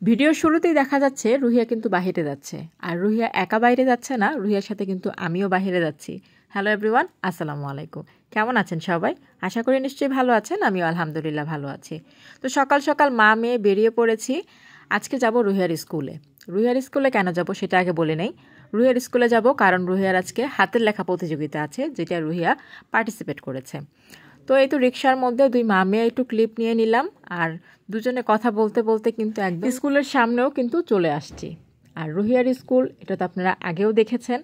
ভিডিওর শুরুতেই দেখা যাচ্ছে রুহিয়া কিন্তু বাহিরে যাচ্ছে। আর রুহিয়া একা বাইরে যাচ্ছে না, রুহিয়ার সাথে কিন্তু আমিও বাহিরে যাচ্ছি। হ্যালো এভরিওয়ান, আসসালামু আলাইকুম। কেমন আছেন সবাই? আশা করি নিশ্চয়ই ভালো আছেন, আমিও আলহামদুলিল্লাহ ভালো আছি। তো সকাল সকাল মা মেয়ে বেরিয়ে পড়েছি। আজকে যাব রুহিয়ার স্কুলে। রুহিয়ার স্কুলে কেন যাব সেটা আগে বলে নেই। রুহিয়ার স্কুলে যাব কারণ রুহিয়ার আজকে হাতের লেখা প্রতিযোগিতা আছে, যেটা রুহিয়া পার্টিসিপেট করেছে। তো এই তো রিক্সার মধ্যে দুই মা মেয়ে একটু ক্লিপ নিয়ে নিলাম, আর দুজনে কথা বলতে বলতে কিন্তু একদম স্কুলের সামনেও কিন্তু চলে আসছি। আর রুহিয়ার স্কুল, এটা তো আপনারা আগেও দেখেছেন।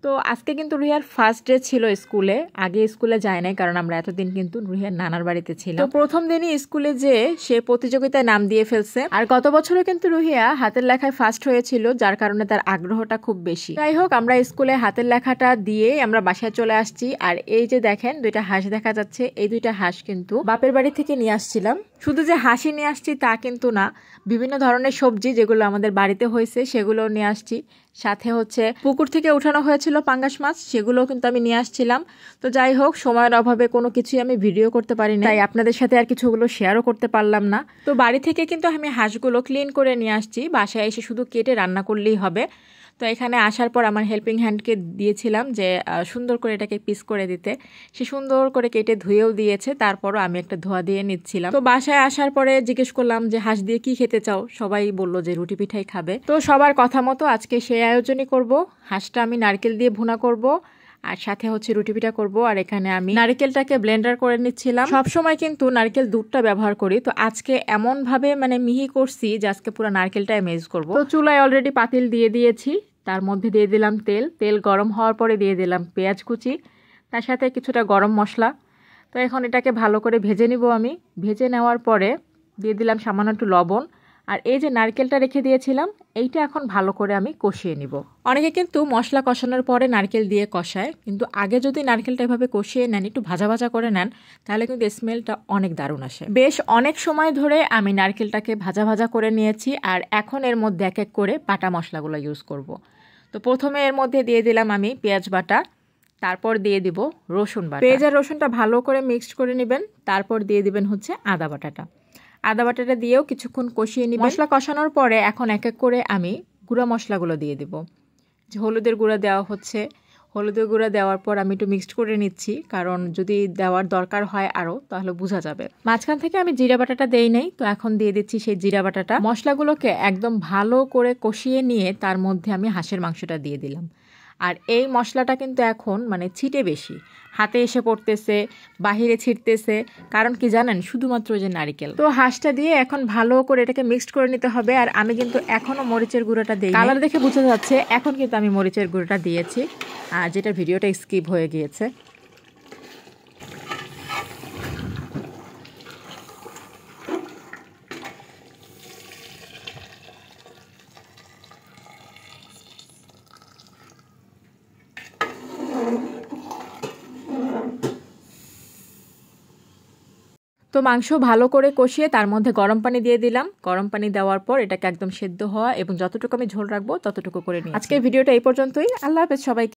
তো আজকে কিন্তু রুহিয়ার ফার্স্ট ডে ছিল স্কুলে। আগে স্কুলে যায় নাই, কারণ আমরা এতদিন কিন্তু রুহিয়ার নানার বাড়িতে ছিলাম। তো প্রথম দিনই স্কুলে যে সে প্রতিযোগিতায় নাম দিয়ে ফেলছে। আর গত বছরও কিন্তু রুহিয়া হাতের লেখায় ফার্স্ট হয়েছিল, যার কারণে তার আগ্রহটা খুব বেশি। যাই হোক, আমরা স্কুলে হাতের লেখাটা দিয়ে আমরা বাসায় চলে আসছি। আর এই যে দেখেন দুইটা হাঁস দেখা যাচ্ছে, এই দুইটা হাঁস কিন্তু বাপের বাড়ি থেকে নিয়ে আসছিলাম। শুধু যে হাঁসই নিয়ে আসছি তা কিন্তু না, বিভিন্ন ধরনের সবজি যেগুলো আমাদের বাড়িতে হয়েছে সেগুলো নিয়ে আসছি। সাথে হচ্ছে পুকুর থেকে উঠানো হয়েছিল পাঙ্গাস মাছ, সেগুলোও কিন্তু আমি নিয়ে আসছিলাম। তো যাই হোক, সময়ের অভাবে কোনো কিছুই আমি ভিডিও করতে পারি না, তাই আপনাদের সাথে আর কিছুগুলো শেয়ারও করতে পারলাম না। তো বাড়ি থেকে কিন্তু আমি হাঁসগুলো ক্লিন করে নিয়ে আসছি, বাসায় এসে শুধু কেটে রান্না করলেই হবে। তো এখানে আসার পর আমার হেল্পিং হ্যান্ডকে দিয়েছিলাম যে সুন্দর করে এটাকে পিস করে দিতে। সে সুন্দর করে কেটে ধুয়েও দিয়েছে, তারপরও আমি একটা ধোয়া দিয়ে নিচ্ছিলাম। তো বাসায় আসার পরে জিজ্ঞেস করলাম যে হাঁস দিয়ে কি খেতে চাও? সবাই বলল যে রুটি পিঠাই খাবে। তো সবার কথা মতো আজকে সেই আয়োজনই করব। হাঁসটা আমি নারকেল দিয়ে ভুনা করব, আর সাথে হচ্ছে রুটি পিঠা করব। আর এখানে আমি নারকেলটাকে ব্লেন্ডার করে নিচ্ছিলাম। সবসময় কিন্তু নারকেল দুধটা ব্যবহার করি, তো আজকে এমন ভাবে মিহি করছি যে আজকে পুরো নারকেলটাই মেজ করব। তো চুলায় অলরেডি পাতিল দিয়ে দিয়েছি, তার মধ্যে দিয়ে দিলাম তেল। তেল গরম হওয়ার পরে দিয়ে দিলাম পেঁয়াজ কুচি, তার সাথে কিছুটা গরম মশলা। তো এখন এটাকে ভালো করে ভেজে নিব আমি। ভেজে নেওয়ার পরে দিয়ে দিলাম সামান্য একটু লবণ। আর এই যে নারকেলটা রেখে দিয়েছিলাম, এইটা এখন ভালো করে আমি কষিয়ে নিব। অনেকে কিন্তু মশলা কষানোর পরে নারকেল দিয়ে কষায়, কিন্তু আগে যদি নারকেলটা এভাবে কষিয়ে নেন, একটু ভাজা ভাজা করে নেন, তাহলে কিন্তু স্মেলটা অনেক দারুণ আসে। বেশ অনেক সময় ধরে আমি নারকেলটাকে ভাজা ভাজা করে নিয়েছি, আর এখন এর মধ্যে এক এক করে বাটা মশলাগুলো ইউজ করব। তো প্রথমে এর মধ্যে দিয়ে দিলাম আমি পেঁয়াজ বাটা, তারপর দিয়ে দিব রসুন বাটা। পেঁয়াজ আর রসুনটা ভালো করে মিক্সড করে নেবেন, তারপর দিয়ে দিবেন হচ্ছে আদা বাটাটা। আদা বাটাটা দিয়েও কিছুক্ষণ কষিয়ে নিব। মশলা কষানোর পরে এখন এক এক করে আমি গুঁড়া মশলাগুলো দিয়ে দিব। যে হলুদের গুঁড়া দেওয়া হচ্ছে, হলুদের গুঁড়া দেওয়ার পর আমি একটু মিক্সড করে নিচ্ছি, কারণ যদি দেওয়ার দরকার হয় আরও, তাহলে বোঝা যাবে। মাঝখান থেকে আমি জিরা বাটাটা দেই নাই, তো এখন দিয়ে দিচ্ছি সেই জিরা বাটাটা। মশলাগুলোকে একদম ভালো করে কষিয়ে নিয়ে তার মধ্যে আমি হাঁসের মাংসটা দিয়ে দিলাম। আর এই মশলাটা কিন্তু এখন ছিটে বেশি, হাতে এসে পড়তেছে, বাহিরে ছিটতেছে। কারণ কি জানেন? শুধুমাত্র যে নারকেল। তো হাঁসটা দিয়ে এখন ভালো করে এটাকে মিক্সড করে নিতে হবে। আর আমি কিন্তু এখনও মরিচের গুঁড়োটা দিই, কালার দেখে বোঝা যাচ্ছে এখন কিন্তু আমি মরিচের গুঁড়োটা দিয়েছি, আর যেটা ভিডিওটা স্কিপ হয়ে গিয়েছে। তো মাংস ভালো করে কষিয়ে তার মধ্যে গরম পানি দিয়ে দিলাম। গরম পানি দেওয়ার পর এটাকে একদম সেদ্ধ হওয়া এবং যতটুকু আমি ঝোল রাখবো ততটুকু করে নিই। আজকের ভিডিওটা এই পর্যন্তই। আল্লাহ হাফেজ সবাইকে।